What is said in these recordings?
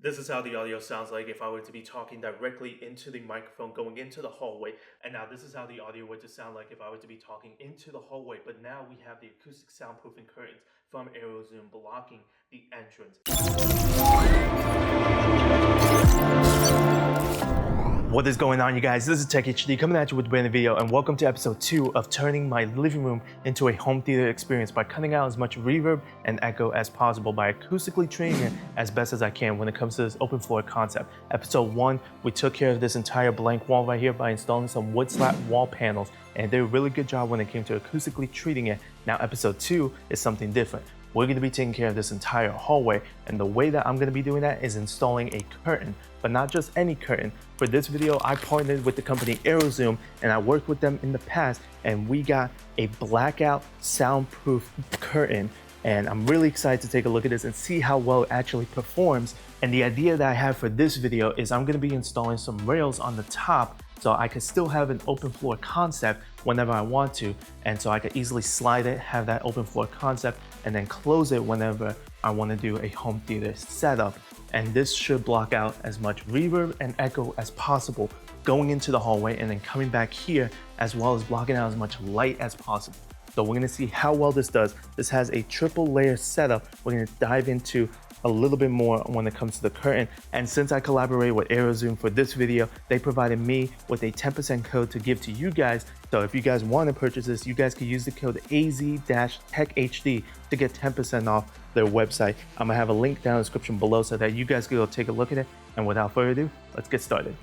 This is how the audio sounds like if I were to be talking directly into the microphone going into the hallway. And now this is how the audio were to sound like if I were to be talking into the hallway. But now we have the acoustic soundproofing curtains from Arrowzoom blocking the entrance. What is going on, you guys? This is Tech HD coming at you with a brand new video, and welcome to episode 2 of turning my living room into a home theater experience by cutting out as much reverb and echo as possible by acoustically treating it as best as I can when it comes to this open floor concept. Episode 1, we took care of this entire blank wall right here by installing some wood slat wall panels, and did a really good job when it came to acoustically treating it. Now episode 2 is something different. We're going to be taking care of this entire hallway, and the way that I'm going to be doing that is installing a curtain, but not just any curtain. For this video, I partnered with the company Arrowzoom, and I worked with them in the past, and we got a Blackout soundproof curtain, and I'm really excited to take a look at this and see how well it actually performs. And the idea that I have for this video is I'm going to be installing some rails on the top so I could still have an open floor concept whenever I want to, and so I could easily slide it, have that open floor concept, and then close it whenever I want to do a home theater setup. And this should block out as much reverb and echo as possible going into the hallway and then coming back here, as well as blocking out as much light as possible. So we're going to see how well this does. This has a triple layer setup. We're going to dive into a little bit more when it comes to the curtain. And since I collaborated with Arrowzoom for this video, they provided me with a 10% code to give to you guys. So if you guys want to purchase this, you guys can use the code AZ-TechHD to get 10% off their website. I'm gonna have a link down in the description below so that you guys can go take a look at it. And without further ado, let's get started.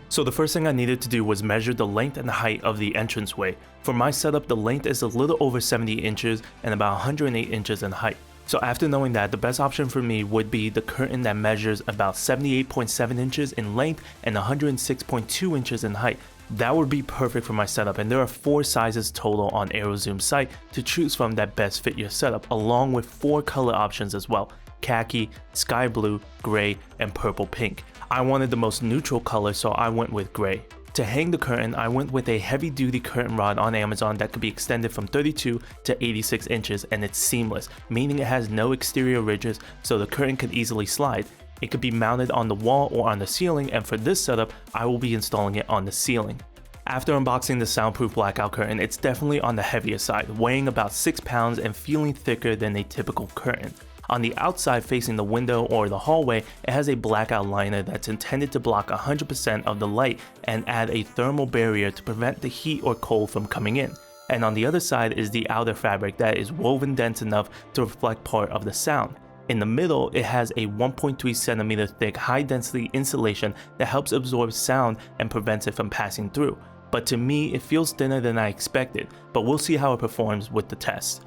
So the first thing I needed to do was measure the length and the height of the entranceway. For my setup, the length is a little over 70 inches and about 108 inches in height. So after knowing that, the best option for me would be the curtain that measures about 78.7 inches in length and 106.2 inches in height. That would be perfect for my setup, and there are 4 sizes total on Arrowzoom's site to choose from that best fit your setup, along with 4 color options as well: khaki, sky blue, gray, and purple pink. I wanted the most neutral color, so I went with gray. To hang the curtain, I went with a heavy-duty curtain rod on Amazon that could be extended from 32 to 86 inches, and it's seamless, meaning it has no exterior ridges, so the curtain could easily slide. It could be mounted on the wall or on the ceiling, and for this setup, I will be installing it on the ceiling. After unboxing the soundproof blackout curtain, it's definitely on the heavier side, weighing about 6 pounds and feeling thicker than a typical curtain. On the outside facing the window or the hallway, it has a blackout liner that's intended to block 100% of the light and add a thermal barrier to prevent the heat or cold from coming in. And on the other side is the outer fabric that is woven dense enough to reflect part of the sound. In the middle, it has a 1.3 centimeter thick high density insulation that helps absorb sound and prevents it from passing through. But to me, it feels thinner than I expected, but we'll see how it performs with the test.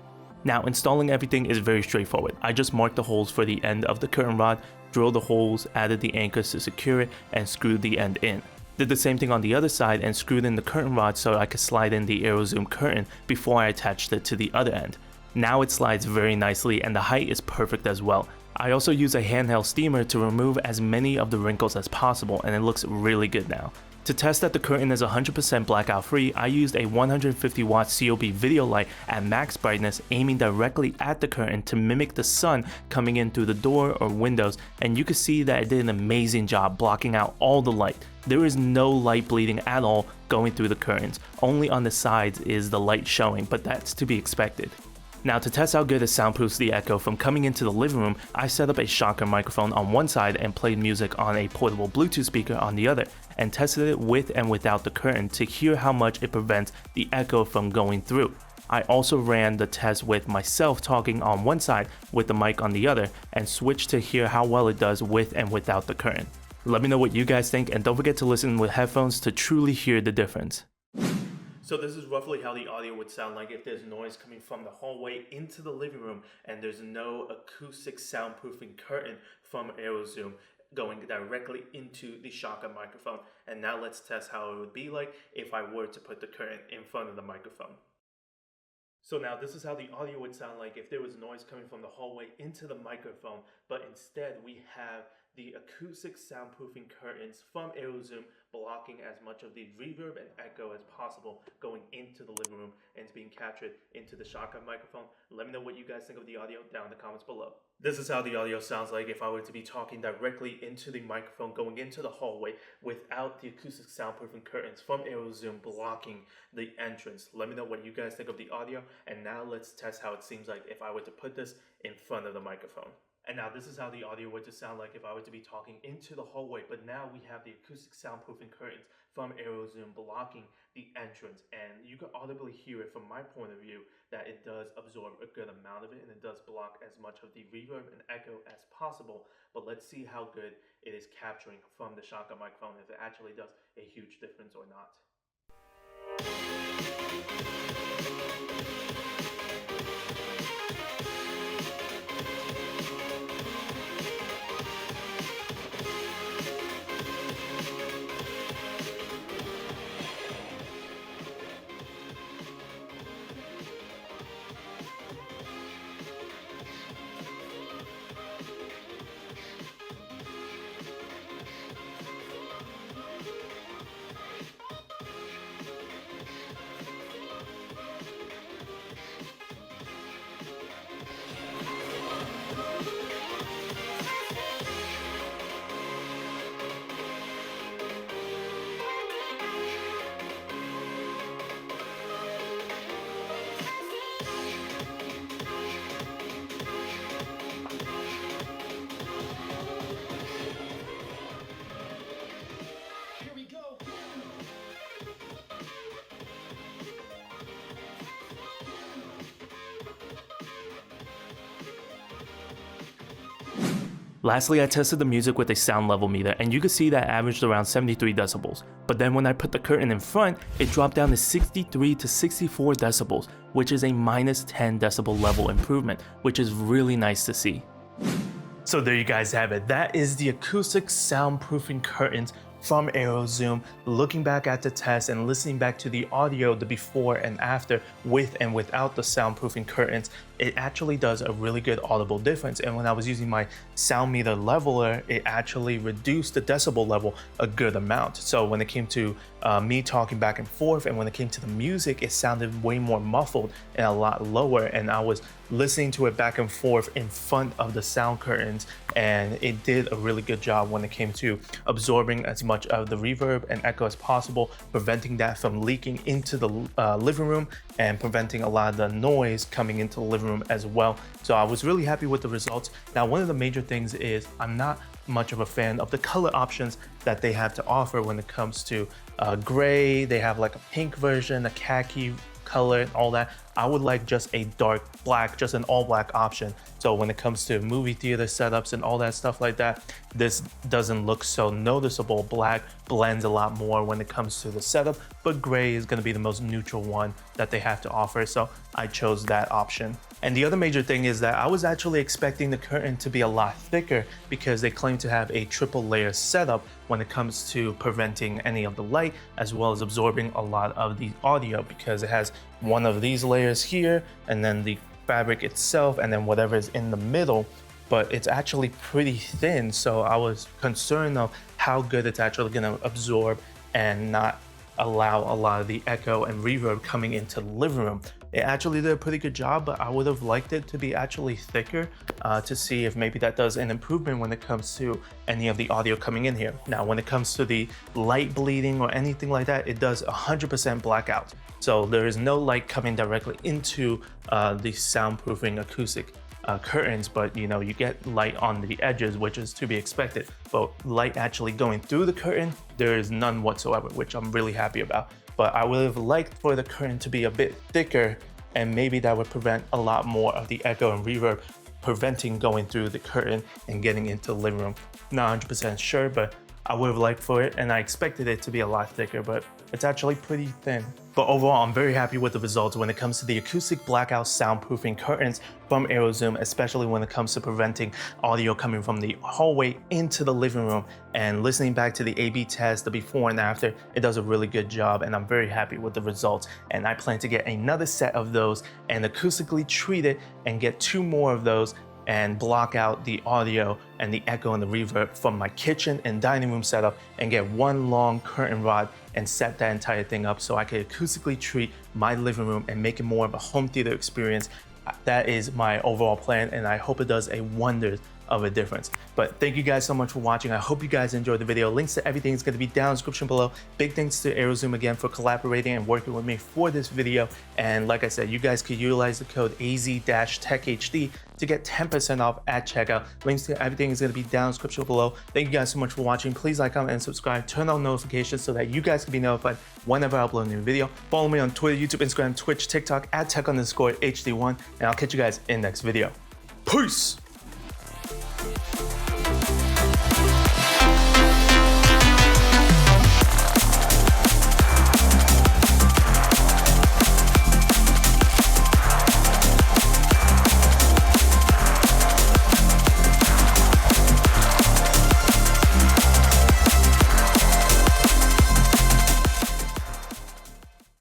Now, installing everything is very straightforward. I just marked the holes for the end of the curtain rod, drilled the holes, added the anchors to secure it, and screwed the end in. Did the same thing on the other side and screwed in the curtain rod so I could slide in the Arrowzoom curtain before I attached it to the other end. Now it slides very nicely and the height is perfect as well. I also use a handheld steamer to remove as many of the wrinkles as possible, and it looks really good now. To test that the curtain is 100% blackout free, I used a 150 watt COB video light at max brightness, aiming directly at the curtain to mimic the sun coming in through the door or windows, and you can see that it did an amazing job blocking out all the light. There is no light bleeding at all going through the curtains, only on the sides is the light showing, but that's to be expected. Now, to test how good it soundproofs the echo from coming into the living room, I set up a shotgun microphone on one side and played music on a portable Bluetooth speaker on the other, and tested it with and without the curtain to hear how much it prevents the echo from going through. I also ran the test with myself talking on one side with the mic on the other, and switched to hear how well it does with and without the curtain. Let me know what you guys think, and don't forget to listen with headphones to truly hear the difference. So this is roughly how the audio would sound like if there's noise coming from the hallway into the living room and there's no acoustic soundproofing curtain from Arrowzoom going directly into the shotgun microphone. And now let's test how it would be like if I were to put the curtain in front of the microphone. So now this is how the audio would sound like if there was noise coming from the hallway into the microphone, but instead we have the acoustic soundproofing curtains from Arrowzoom blocking as much of the reverb and echo as possible going into the living room and it's being captured into the shotgun microphone. Let me know what you guys think of the audio down in the comments below. This is how the audio sounds like if I were to be talking directly into the microphone going into the hallway without the acoustic soundproofing curtains from Arrowzoom blocking the entrance. Let me know what you guys think of the audio, and now let's test how it seems like if I were to put this in front of the microphone. And now this is how the audio would just sound like if I were to be talking into the hallway, but now we have the acoustic soundproofing curtains from Arrowzoom blocking the entrance, and you can audibly hear it from my point of view that it does absorb a good amount of it, and it does block as much of the reverb and echo as possible. But let's see how good it is capturing from the shotgun microphone, if it actually does a huge difference or not. Lastly, I tested the music with a sound level meter, and you can see that averaged around 73 decibels. But then when I put the curtain in front, it dropped down to 63 to 64 decibels, which is a minus 10 decibel level improvement, which is really nice to see. So there you guys have it. That is the acoustic soundproofing curtains from Arrowzoom. Looking back at the test and listening back to the audio, the before and after, with and without the soundproofing curtains, it actually does a really good audible difference. And when I was using my sound meter leveler, it actually reduced the decibel level a good amount. So when it came to me talking back and forth, and when it came to the music, it sounded way more muffled and a lot lower. And I was listening to it back and forth in front of the sound curtains, and it did a really good job when it came to absorbing as much of the reverb and echo as possible, preventing that from leaking into the living room, and preventing a lot of the noise coming into the living room as well. So I was really happy with the results. Now, one of the major things is I'm not much of a fan of the color options that they have to offer when it comes to gray. They have like a pink version, a khaki color, and all that. I would like just a dark black, just an all black option. So when it comes to movie theater setups and all that stuff like that, this doesn't look so noticeable. Black blends a lot more when it comes to the setup, but gray is going to be the most neutral one that they have to offer. So I chose that option. And the other major thing is that I was actually expecting the curtain to be a lot thicker, because they claim to have a triple layer setup when it comes to preventing any of the light, as well as absorbing a lot of the audio, because it has one of these layers here, and then the fabric itself, and then whatever is in the middle. But it's actually pretty thin, so I was concerned of how good it's actually going to absorb and not allow a lot of the echo and reverb coming into the living room. It actually did a pretty good job, but I would have liked it to be actually thicker to see if maybe that does an improvement when it comes to any of the audio coming in here. Now, when it comes to the light bleeding or anything like that, it does 100% blackout. So there is no light coming directly into the soundproofing acoustic curtains, but you know, you get light on the edges, which is to be expected. But light actually going through the curtain, there is none whatsoever, which I'm really happy about. But I would have liked for the curtain to be a bit thicker, and maybe that would prevent a lot more of the echo and reverb preventing going through the curtain and getting into the living room. Not 100% sure, but I would have liked for it, and I expected it to be a lot thicker, but it's actually pretty thin. But overall, I'm very happy with the results when it comes to the acoustic blackout soundproofing curtains from Arrowzoom, especially when it comes to preventing audio coming from the hallway into the living room. And listening back to the A/B test, the before and after, it does a really good job, and I'm very happy with the results. And I plan to get another set of those and acoustically treat it and get 2 more of those and block out the audio and the echo and the reverb from my kitchen and dining room setup, and get 1 long curtain rod and set that entire thing up so I could acoustically treat my living room and make it more of a home theater experience that is my overall plan, and I hope it does a wonders of a difference. But thank you guys so much for watching. I hope you guys enjoyed the video. Links to everything is going to be down in the description below. Big thanks to Arrowzoom again for collaborating and working with me for this video. And like I said, you guys could utilize the code AZ-TechHD to get 10% off at checkout. Links to everything is going to be down in the description below. Thank you guys so much for watching. Please like, comment, and subscribe. Turn on notifications so that you guys can be notified whenever I upload a new video. Follow me on Twitter, YouTube, Instagram, Twitch, TikTok at tech_HD1, and I'll catch you guys in the next video. Peace!